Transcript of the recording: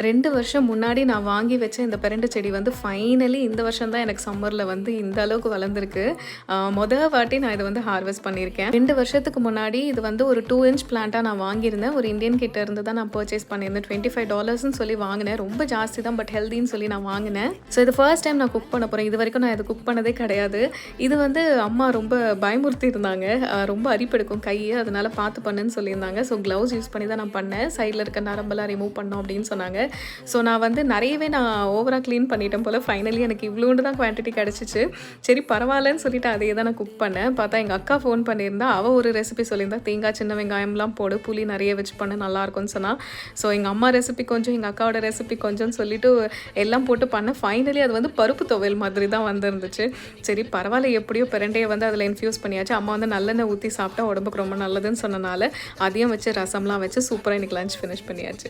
2 வருஷம் முன்னாடி நான் வாங்கி வச்ச இந்த பெரண்டை செடி வந்து ஃபைனலி இந்த வருஷம் தான் எனக்கு சம்மர்ல வந்து இந்த அளவுக்கு வளர்ந்துருக்கு. வாட்டி நான் இத வந்து ஹார்வெஸ்ட் பண்ணியிருக்கேன். 2 வருஷத்துக்கு முன்னாடி இது வந்து ஒரு 2 இன்ச் பிளான்ட்டா நான் வாங்கியிருந்தேன். ஒரு இந்தியன் கிட்ட இருந்து தான் நான் பர்ச்சேஸ் பண்ணியிருந்தேன். $25ன்னு சொல்லி வாங்கினேன். ரொம்ப ஜாஸ்தி தான் பட் ஹெல்தின்னு சொல்லி நான் வாங்கினேன். ஸோ இது ஃபர்ஸ்ட் டைம் நான் குக் பண்ண போறேன். இதுவரைக்கும் நான் இத குக் பண்ணதே கிடையாது. இது வந்து அம்மா ரொம்ப பயமுறுத்தி இருந்தாங்க. ரொம்ப அரிப்பெடுக்கும் கை. அதனால பார்த்து பண்ணுன்னு சொல்லியிருந்தாங்க. ஸோ கிளவுஸ் யூஸ் பண்ணி தான் நான் பண்ணேன். சைடுல இருக்க நரம்பெல்லாம் ரிமூவ் பண்ணோம் அப்படின்னு சொன்னாங்க. ஸோ நான் வந்து நிறையவே ஓவராக க்ளீன் பண்ணிட்டேன் போல். ஃபைனலி எனக்கு இவ்வளோண்டு தான் குவான்டிட்டி கிடச்சிச்சு. சரி பரவாயில்லன்னு சொல்லிட்டு அதே தான் நான் குக் பண்ணேன். பார்த்தா எங்கள் அக்கா ஃபோன் பண்ணியிருந்தா. அவள் ஒரு ரெசிபி சொல்லியிருந்தா, தேங்காய் சின்ன வெங்காயம்லாம் போடு, புளி நிறைய வச்சு பண்ண நல்லாயிருக்கும்னு சொன்னால். ஸோ எங்கள் அம்மா ரெசிபி கொஞ்சம், எங்கள் அக்காவோட ரெசிபி கொஞ்சம்னு சொல்லிட்டு எல்லாம் போட்டு பண்ணேன். ஃபைனலி அது வந்து பருப்பு துவையல் மாதிரி தான் வந்துருந்துச்சு. சரி பரவாயில்ல, எப்படியோ பிரண்டையை வந்து அதில் இன்ஃப்யூஸ் பண்ணியாச்சு. அம்மா வந்து நல்லெண்ணெய் ஊற்றி சாப்பிட்டா உடம்புக்கு ரொம்ப நல்லதுன்னு சொன்னனால அதையும் வச்சு ரசம்லாம் வச்சு சூப்பராக இன்றைக்கி லஞ்ச் ஃபினிஷ் பண்ணியாச்சு.